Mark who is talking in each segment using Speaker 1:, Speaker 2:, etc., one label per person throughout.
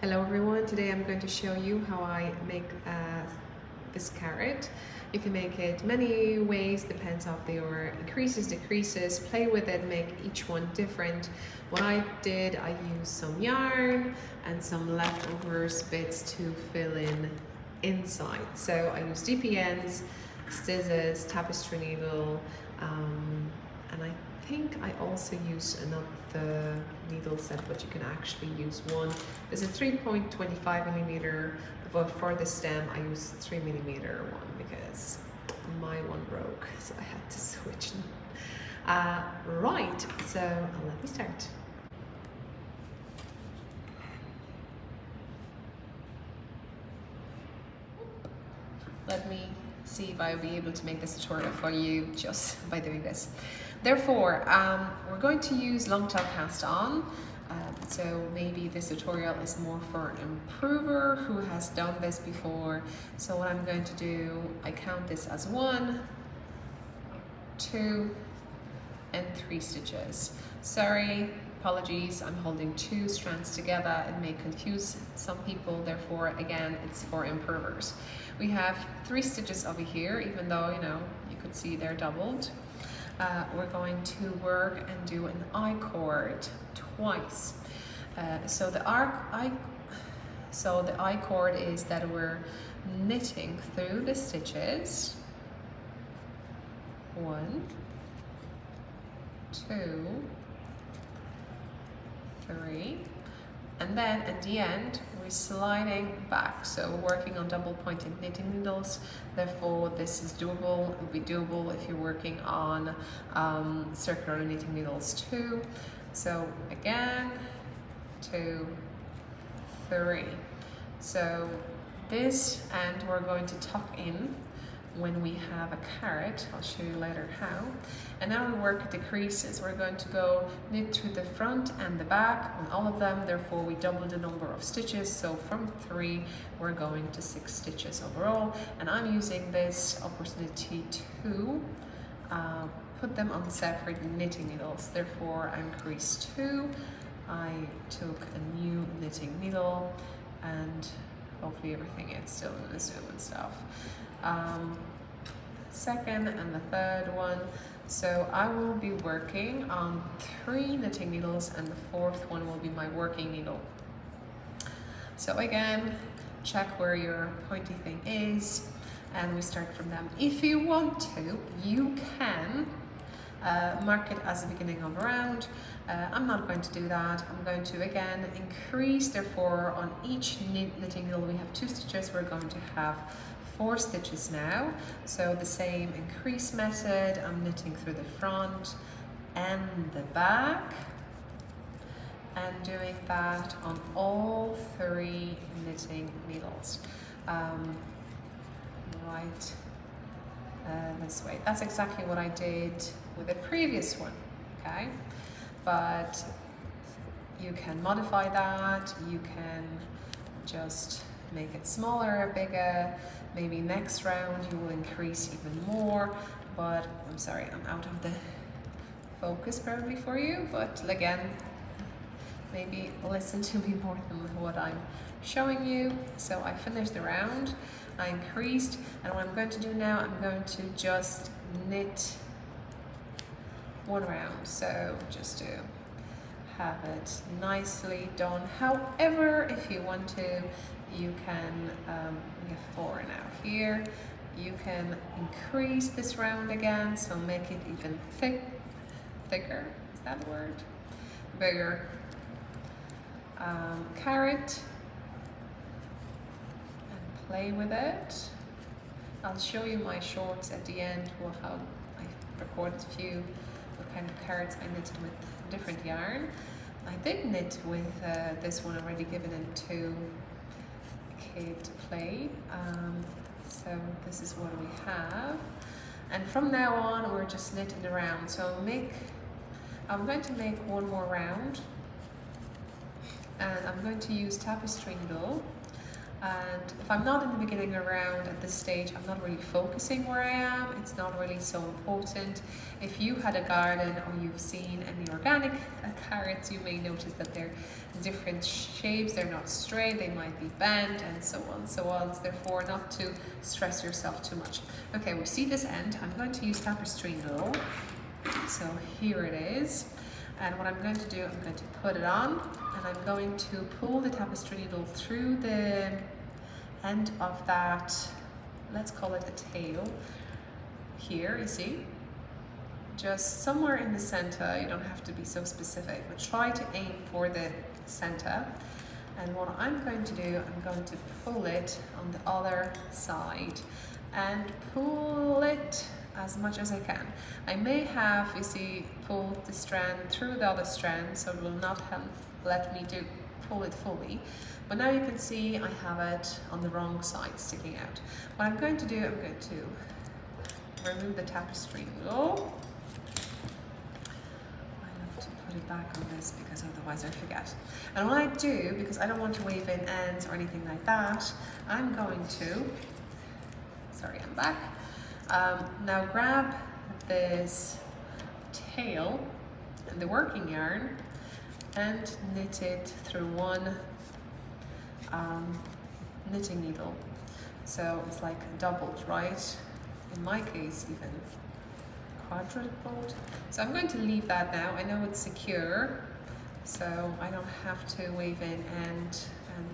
Speaker 1: Hello everyone, today I'm going to show you how I make this carrot. You can make it many ways, depends on your increases, decreases, play with it, make each one different. What I did, I used some yarn and some leftover bits to fill in inside. So I used DPNs, scissors, tapestry needle, and I think I also use another needle set, but you can actually use one. There's a 3.25 millimeter, but for the stem I use 3 millimeter one because my one broke, so I had to switch. Right, so let me start. Let me see if I'll be able to make this tutorial for you just by doing this. Therefore, we're going to use long tail cast on. So maybe this tutorial is more for an improver who has done this before. So what I'm going to do, I count this as 1, 2, and 3 stitches. Sorry, apologies, I'm holding 2 strands together. It may confuse some people, therefore again it's for improvers. We have 3 stitches over here, even though you could see they're doubled. We're going to work and do an I-cord twice. So the I-cord is that we're knitting through the stitches. 1, 2, 3, and then at the end we're sliding back, so we're working on double pointed knitting needles. Therefore this is doable. It would be doable if you're working on circular knitting needles too. So again, 2, 3. So this, and we're going to tuck in when we have a carrot. I'll show you later how. And now we work the creases. We're going to go knit through the front and the back on all of them, therefore we double the number of stitches. So from 3 we're going to 6 stitches overall, and I'm using this opportunity to put them on separate knitting needles. Therefore I'm crease 2, I took a new knitting needle, and hopefully everything is still in the zoom and stuff. Second and the third one. So I will be working on 3 knitting needles, and the 4th one will be my working needle. So again, check where your pointy thing is, and we start from them. If you want to, you can mark it as the beginning of a round. I'm not going to do that. I'm going to again increase, therefore on each knitting needle we have 2 stitches. We're going to have 4 stitches now. So the same increase method. I'm knitting through the front and the back, and doing that on all 3 knitting needles. This way. That's exactly what I did with the previous one, okay? But you can modify that. You can just make it smaller or bigger. Maybe next round you will increase even more, but I'm sorry, I'm out of the focus probably for you, but again, maybe listen to me more than what I'm showing you. So I finished the round, I increased, and what I'm going to do now, I'm going to just knit 1 round, so just to have it nicely done. However, if you want to, you can get 4 now here. You can increase this round again, so make it even thicker, is that the word? Bigger. Carrot, and play with it. I'll show you my shorts at the end, or how I recorded a few what kind of carrots I knitted with different yarn. I did knit with this one already, given it to a kid to play. So this is what we have, and from now on we're just knitting around. So I'm going to make 1 more round, and I'm going to use tapestry needle. And if I'm not in the beginning around at this stage, I'm not really focusing where I am. It's not really so important. If you had a garden or you've seen any organic carrots, you may notice that they're different shapes. They're not straight, they might be bent, and so on, so on. So therefore, not to stress yourself too much. Okay, we see this end. I'm going to use tapestry needle. So here it is. And what I'm going to do, I'm going to put it on, and I'm going to pull the tapestry needle through the end of that, let's call it a tail. Here, you see, just somewhere in the center. You don't have to be so specific, but try to aim for the center. And what I'm going to do, I'm going to pull it on the other side and pull it as much as I can. I may have, you see, pulled the strand through the other strand, so it will not let me pull it fully. But now you can see I have it on the wrong side sticking out. What I'm going to do, I'm going to remove the tapestry needle. I have to put it back on this because otherwise I forget. And what I do, because I don't want to wave in ends or anything like that, I'm going to, sorry, I'm back. Now grab this tail and the working yarn and knit it through one knitting needle. So it's like doubled, right? In my case, even quadrupled. So I'm going to leave that now. I know it's secure, so I don't have to wave in end.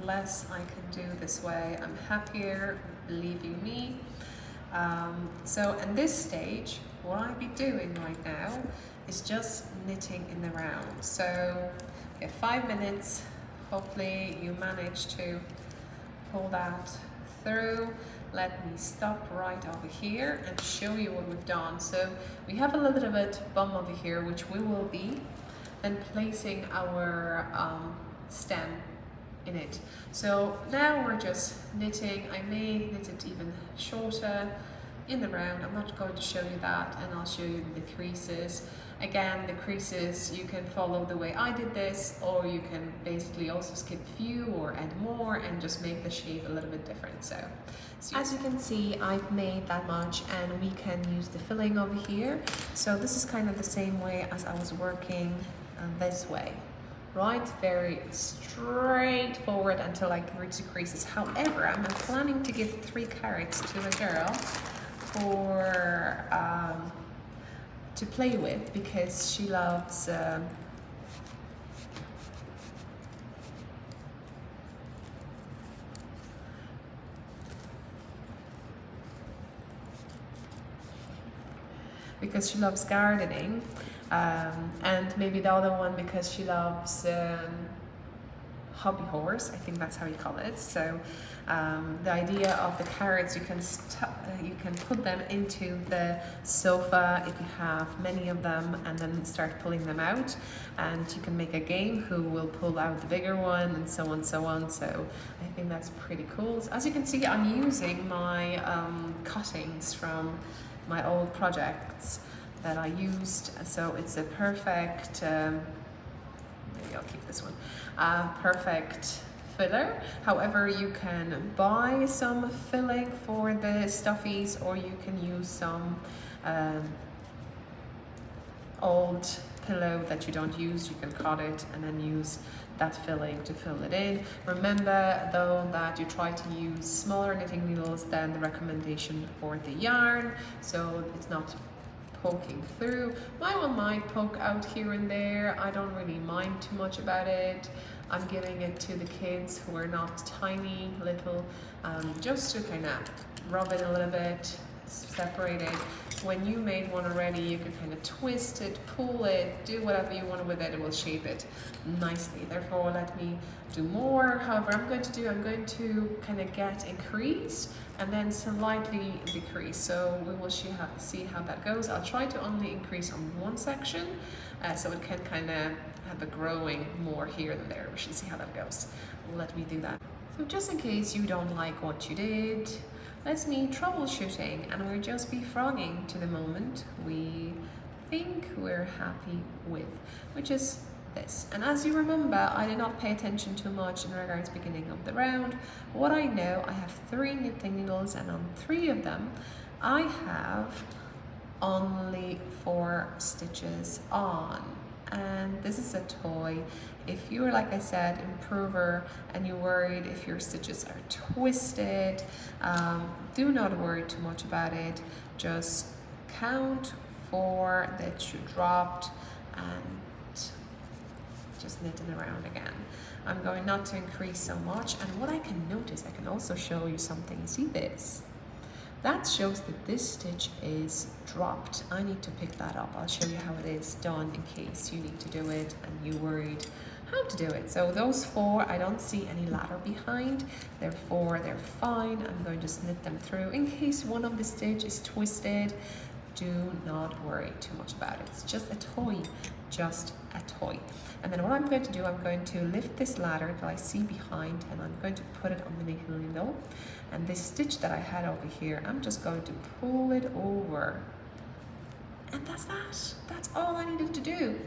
Speaker 1: Unless I can do this way, I'm happier, believe you me. So in this stage, what I'll be doing right now is just knitting in the round. So you have 5 minutes. Hopefully you manage to pull that through. Let me stop right over here and show you what we've done. So we have a little bit bum over here, which we will be then placing our stem in it. So now we're just knitting. I may knit it even shorter in the round. I'm not going to show you that, and I'll show you the creases. Again, the creases, you can follow the way I did this, or you can basically also skip few or add more and just make the shape a little bit different. So as you can see, I've made that much, and we can use the filling over here. So this is kind of the same way as I was working this way. Right, very straightforward until I can reach the creases. However, I'm planning to give 3 carrots to the girl for to play with, because she loves gardening, and maybe the other one because she loves hobby horse. I think that's how you call it. So the idea of the carrots, you can put them into the sofa if you have many of them, and then start pulling them out, and you can make a game who will pull out the bigger one, and so on, so on. So I think that's pretty cool. As you can see, I'm using my cuttings from my old projects that I used, so it's a perfect maybe I'll keep this one, perfect filler. However, you can buy some filling for the stuffies, or you can use some old pillow that you don't use. You can cut it and then use that filling to fill it in. Remember though that you try to use smaller knitting needles than the recommendation for the yarn, so it's not poking through. My one might poke out here and there. I don't really mind too much about it. I'm giving it to the kids who are not tiny little, just to kind of rub it a little bit, separate it. When you made one already, you can kind of twist it, pull it, do whatever you want with it. It will shape it nicely. Therefore, let me do more. However, I'm going to kind of get a crease and then slightly decrease. So we will see how that goes. I'll try to only increase on one section, so it can kind of have a growing more here than there. We should see how that goes. Let me do that. So just in case you don't like what you did, let's me troubleshooting, and we're just befrogging to the moment we think we're happy with, which is this. And as you remember, I did not pay attention too much in regards to beginning of the round. What I know, I have 3 knitting needles, and on 3 of them I have only 4 stitches on. And this is a toy. If you're, like I said, improver and you're worried if your stitches are twisted, do not worry too much about it. Just count 4 that you dropped and just knit it around again. I'm going not to increase so much, and what I can notice, I can also show you something. You see this? That shows that this stitch is dropped. I need to pick that up. I'll show you how it is done in case you need to do it and you're worried how to do it. So those 4, I don't see any ladder behind. Therefore, they're fine. I'm going to just knit them through. In case one of the stitch is twisted, do not worry too much about it. It's just a toy, just a toy. And then what I'm going to do, I'm going to lift this ladder that I see behind, and I'm going to put it underneath the needle. And this stitch that I had over here, I'm just going to pull it over. And that's that. That's all I needed to do.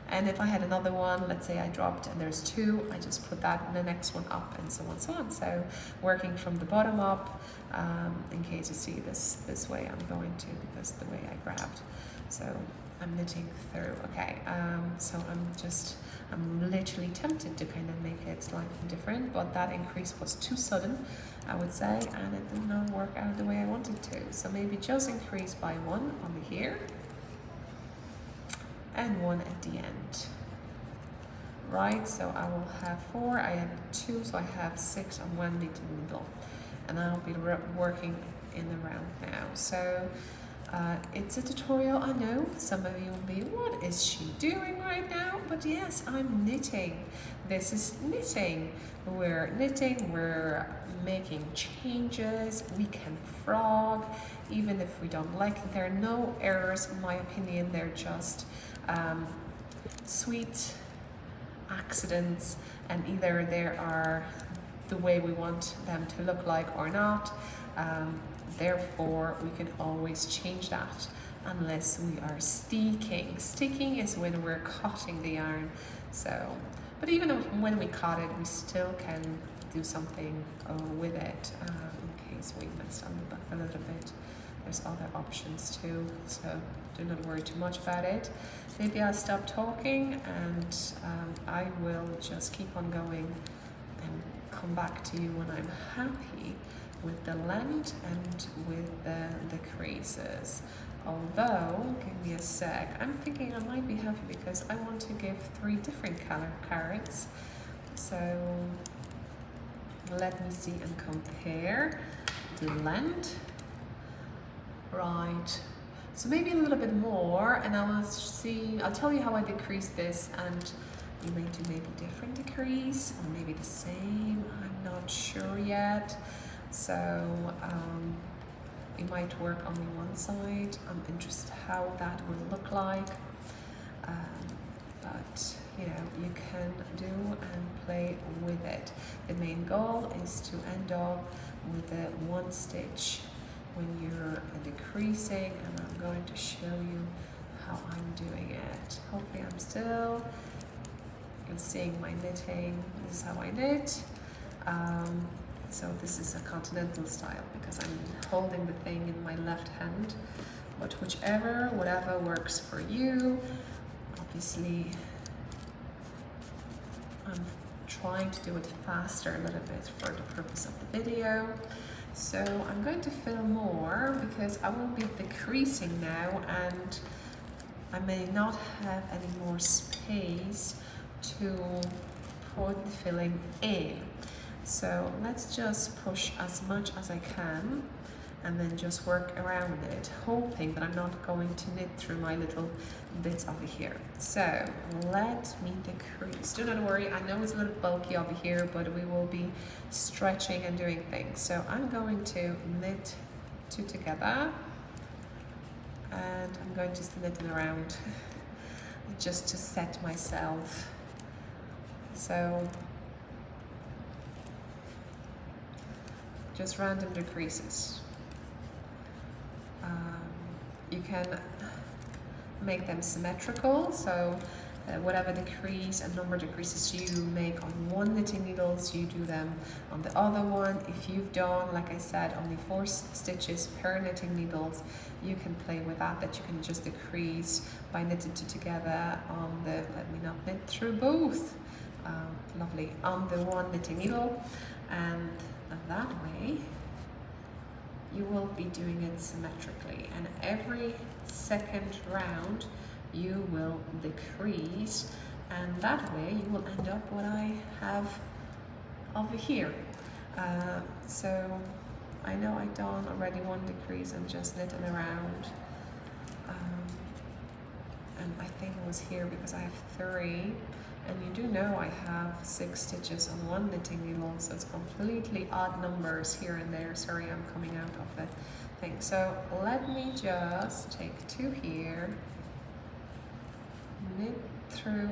Speaker 1: And if I had another one, let's say I dropped and there's 2, I just put that in the next one up, and so on and so on. So working from the bottom up, in case you see this way I'm going to, because the way I grabbed. So I'm knitting through. Okay, so I'm literally tempted to kind of make it slightly different, but that increase was too sudden, I would say, and it did not work out the way I wanted to. So maybe just increase by 1 on the here, and 1 at the end. Right, so I will have 4, I have 2, so I have 6 on 1 knitting needle, and I'll be working in the round now. So it's a tutorial, I know. Some of you will be, what is she doing right now? But yes, I'm knitting. This is knitting. We're knitting, we're making changes, we can frog, even if we don't like it. There are no errors, in my opinion. They're just sweet accidents, and either they are the way we want them to look like or not. Therefore, we can always change that unless we are sticking. Sticking is when we're cutting the yarn. So, but even when we cut it, we still can do something with it in case we messed on the back a little bit. There's other options too, so do not worry too much about it. Maybe I'll stop talking, and I will just keep on going and come back to you when I'm happy with the length and with the creases. Although, give me a sec, I'm thinking I might be happy because I want to give 3 different color carrots. So let me see and compare the length. Right, so maybe a little bit more, and I'll tell you how I decrease this, and you may do maybe different decrease or maybe the same, I'm not sure yet. So we might work only one side. I'm interested how that will look like, but you know, you can do and play with it. The main goal is to end up with a 1 stitch when you're decreasing, and I'm going to show you how I'm doing it. Hopefully I'm still seeing my knitting. This is how I knit. So this is a continental style because I'm holding the thing in my left hand, but whatever works for you. Obviously, I'm trying to do it faster a little bit for the purpose of the video. So I'm going to fill more because I will be decreasing now, and I may not have any more space to put the filling in. So let's just push as much as I can and then just work around it, hoping that I'm not going to knit through my little bits over here. So let me decrease. Do not worry, I know it's a little bulky over here, but we will be stretching and doing things. So I'm going to knit 2 together, and I'm going to knit it around just to set myself. So just random decreases. You can make them symmetrical, so whatever decrease and number decreases you make on one knitting needles, you do them on the other one. If you've done, like I said, only 4 stitches per knitting needles, you can play with that you can just decrease by knitting two together on the, let me not knit through both, lovely, on the one knitting needle, and that way you will be doing it symmetrically, and every second round you will decrease, and that way you will end up what I have over here. So I know I done already 1 decrease and just knitting around, and I think it was here because I have 3, and you do know I have 6 stitches on 1 knitting needle, so it's completely odd numbers here and there. Sorry, I'm coming out of the thing. So let me just take 2 here, knit through,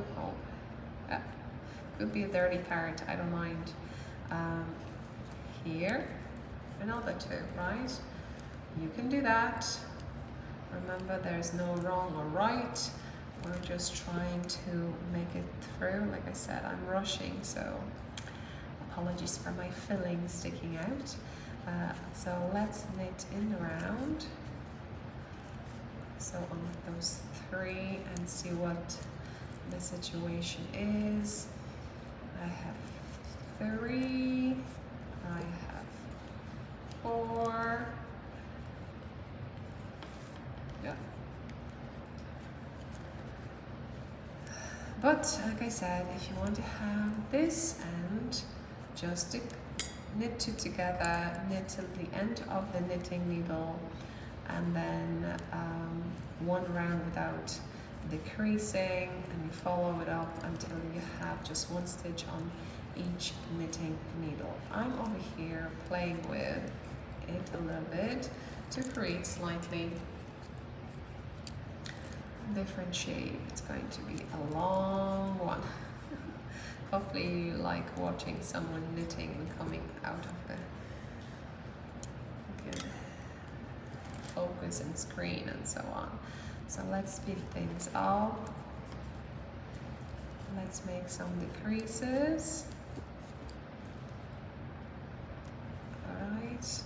Speaker 1: could be a dirty part, I don't mind, here, another 2, right? You can do that. Remember, there's no wrong or right. We're just trying to make it through. Like I said, I'm rushing, so apologies for my filling sticking out. So let's knit in around. So on those 3 and see what the situation is. I have 3, I have 4, yeah. But like I said, if you want to have this end, just knit 2 together, knit till the end of the knitting needle, and then 1 round without decreasing, and you follow it up until you have just 1 stitch on each knitting needle. I'm over here playing with it a little bit to create slightly different shape. It's going to be a long one. Hopefully you like watching someone knitting and coming out of the good focus and screen and so on. So let's speed things up. Let's make some decreases. Alright,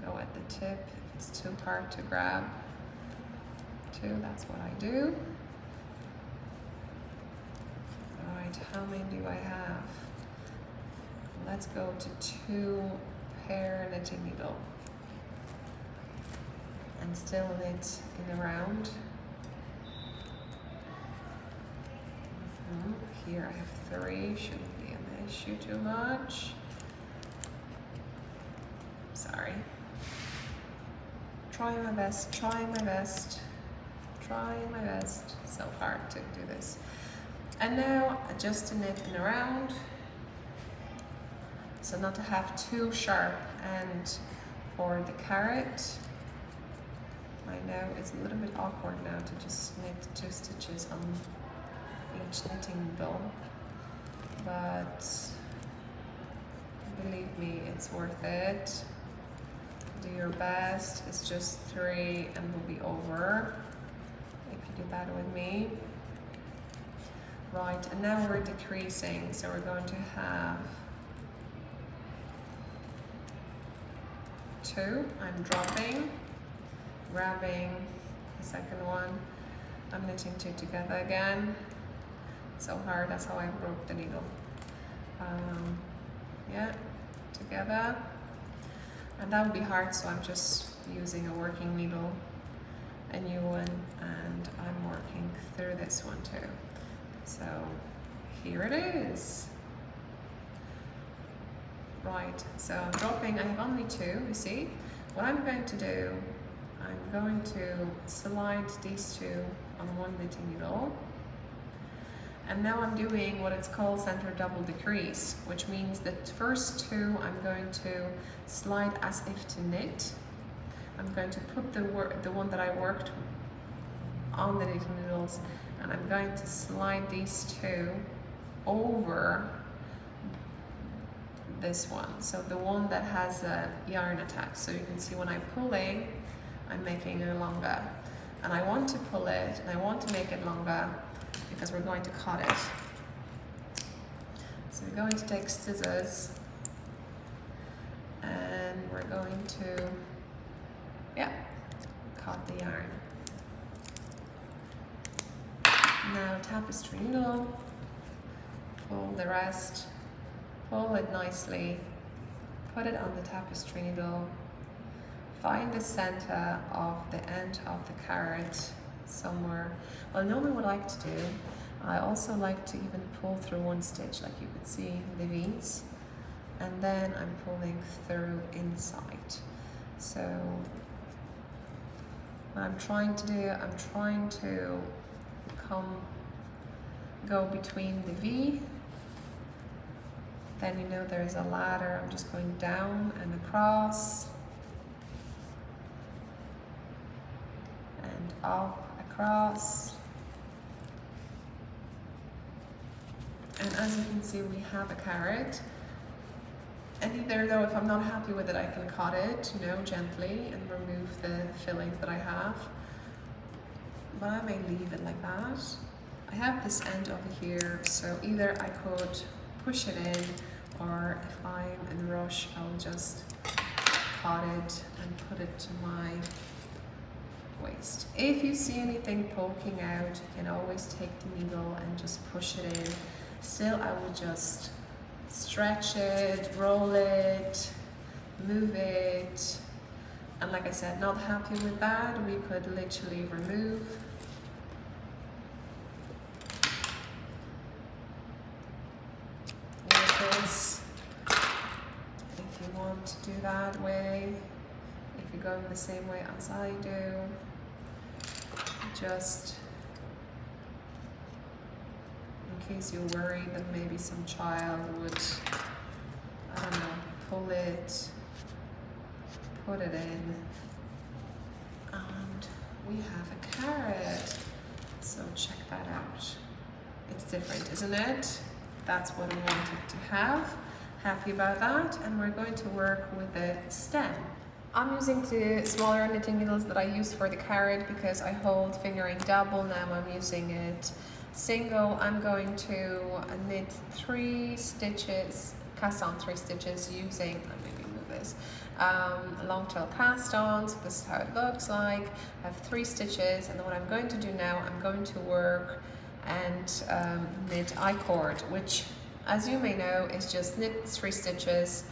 Speaker 1: go at the tip if it's too hard to grab. 2, that's what I do. Alright, how many do I have? Let's go to 2 pair knitting needle. And still knit in a round. Here I have 3, shouldn't be an issue too much. Sorry. Trying my best, trying my best, trying my best. So hard to do this. And now just to knit in a round. So not to have too sharp end for the carrot. I know it's a little bit awkward now to just knit 2 stitches on each knitting needle, but believe me, it's worth it. Do your best. It's just 3 and we'll be over if you do that with me. Right, and now we're decreasing, so we're going to have 2. I'm dropping, grabbing the second one. I'm knitting 2 together again. It's so hard, that's how I broke the needle. Yeah, together. And that would be hard, so I'm just using a working needle, a new one, and I'm working through this one too. So here it is. Right, so I'm dropping, I have only 2, you see. What I'm going to do, I'm going to slide these 2 on 1 knitting needle. And now I'm doing what it's called center double decrease, which means that first 2 I'm going to slide as if to knit. I'm going to put the one that I worked on the knitting needles, and I'm going to slide these 2 over this one. So the one that has a yarn attached. So you can see when I'm pulling, I'm making it longer. And I want to pull it, and I want to make it longer because we're going to cut it. So we're going to take scissors and we're going to, cut the yarn. Now tapestry needle, pull the rest, pull it nicely, put it on the tapestry needle, find the center of the end of the carrot somewhere. Well, normally what I like to do, I also like to even pull through one stitch, like you could see the V's, and then I'm pulling through inside. So what I'm trying to do, I'm trying to go between the V, then you know there's a ladder, I'm just going down and across, and up, across. And as you can see, we have a carrot. And either though, if I'm not happy with it, I can cut it, gently and remove the fillings that I have. But I may leave it like that. I have this end over here, so either I could push it in, or if I'm in a rush, I'll just cut it and put it to my waist. If you see anything poking out, you can always take the needle and just push it in. Still, I will just stretch it, roll it, move it. And like I said, not happy with that, we could literally remove. Like this. If you want to do that way, if you're going the same way as I do, just in case you're worried that maybe some child would, I don't know, pull it, put it in, and we have a carrot. So check that out. It's different, isn't it? That's what we wanted to have. Happy about that. And we're going to work with the stem. I'm using the smaller knitting needles that I used for the carrot because I hold fingering double. Now I'm using it single. I'm going to knit 3 stitches, cast on 3 stitches using, maybe move this, long tail cast on. So this is how it looks like. I have 3 stitches, and then what I'm going to do now, I'm going to work and knit I-cord, which, as you may know, is just knit 3 stitches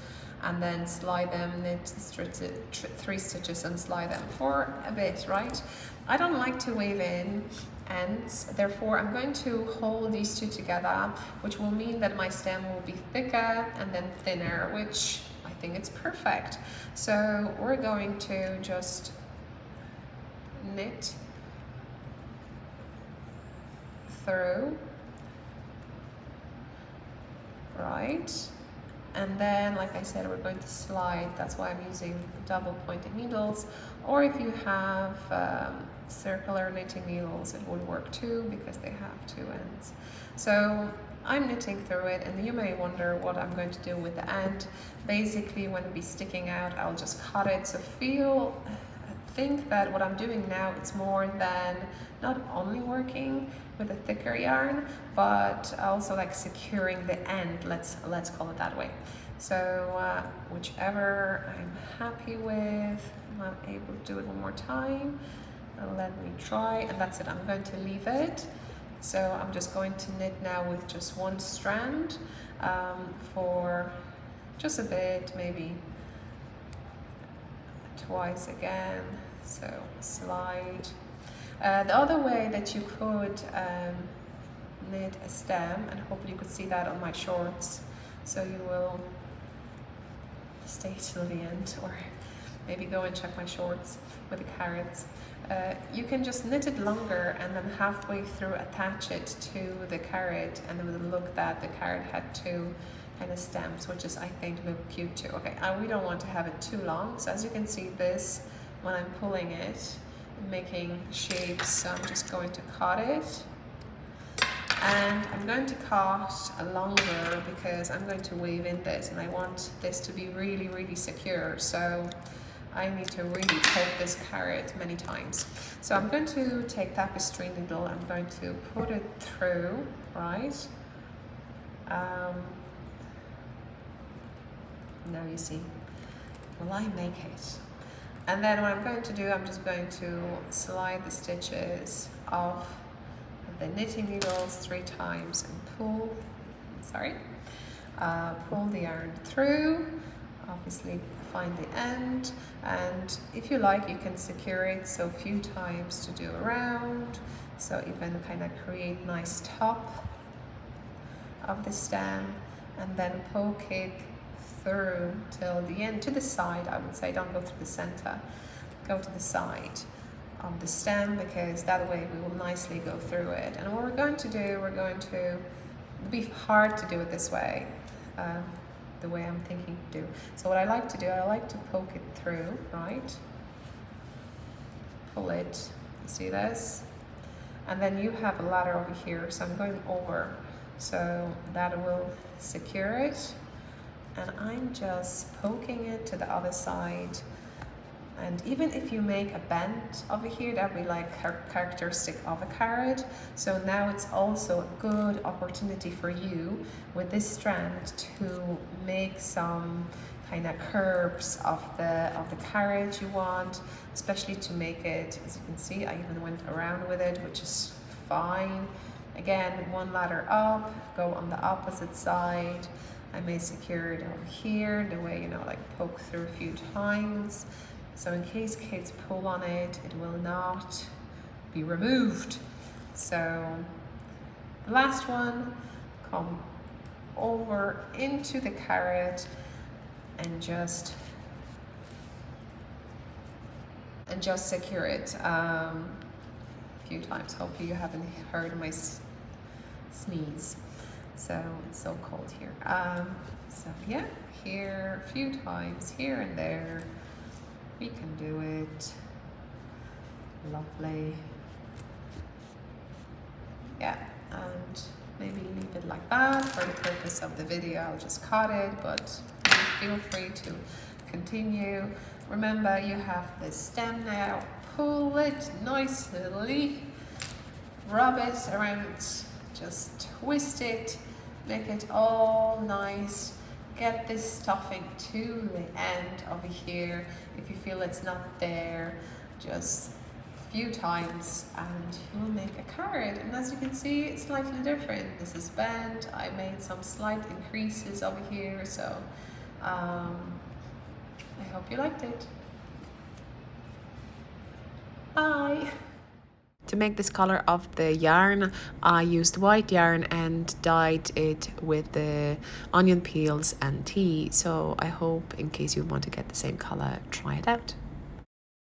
Speaker 1: and then slide them, knit 3 stitches and slide them for a bit, right? I don't like to weave in ends, therefore I'm going to hold these 2 together, which will mean that my stem will be thicker and then thinner, which I think it's perfect. So we're going to just knit through, right? And then, like I said, we're going to slide. That's why I'm using double pointed needles. Or if you have circular knitting needles, it would work too, because they have 2 ends. So I'm knitting through it, and you may wonder what I'm going to do with the end. Basically, when it be sticking out, I'll just cut it. So think that what I'm doing now, it's more than not only working with a thicker yarn, but also like securing the end, let's call it that way. So whichever I'm happy with, I'm able to do it one more time. Let me try, and that's it. I'm going to leave it. So I'm just going to knit now with just 1 strand for just a bit, maybe twice again. So slide. The other way that you could knit a stem, and hopefully you could see that on my shorts, so you will stay till the end, or maybe go and check my shorts with the carrots. You can just knit it longer and then halfway through attach it to the carrot, and it would look that the carrot had 2 kind of stems, which is, I think, look cute too. Okay, we don't want to have it too long, so as you can see, this, when I'm pulling it, making shapes, so I'm just going to cut it, and I'm going to cut longer because I'm going to weave in this, and I want this to be really, really secure. So I need to really poke this carrot many times. So I'm going to take tapestry needle, I'm going to put it through, right? Now you see, will I make it? And then what I'm going to do, I'm just going to slide the stitches of the knitting needles 3 times and pull the yarn through, obviously find the end, and if you like you can secure it so a few times to do around, so even kind of create nice top of the stem, and then poke it through till the end, to the side. I would say don't go through the center, go to the side of the stem, because that way we will nicely go through it. And what we're going to do, we're going to be hard to do it this way, the way I'm thinking to do. So what I like to do, I like to poke it through, right? Pull it, you see this? And then you have a ladder over here, so I'm going over, so that will secure it. And I'm just poking it to the other side. And even if you make a bend over here, that will be like characteristic of a carrot. So now it's also a good opportunity for you with this strand to make some kind of curves of the carrot you want, especially to make it, as you can see, I even went around with it, which is fine. Again, one ladder up, go on the opposite side. I may secure it over here, the way, you know, like poke through a few times. So in case kids pull on it, it will not be removed. So the last one, come over into the carrot and just secure it a few times. Hopefully you haven't heard my sneeze. So it's so cold here. So yeah, here a few times, here and there. We can do it. Lovely. Yeah, and maybe leave it like that for the purpose of the video. I'll just cut it, but feel free to continue. Remember, you have the stem now. Pull it nicely. Rub it around. Just twist it. Make it all nice. Get this stuffing to the end over here. If you feel it's not there, just a few times and you'll make a carrot. And as you can see, it's slightly different. This is bent. I made some slight increases over here, so I hope you liked it. Bye. To make this color of the yarn, I used white yarn and dyed it with the onion peels and tea. So I hope, in case you want to get the same color, try it out.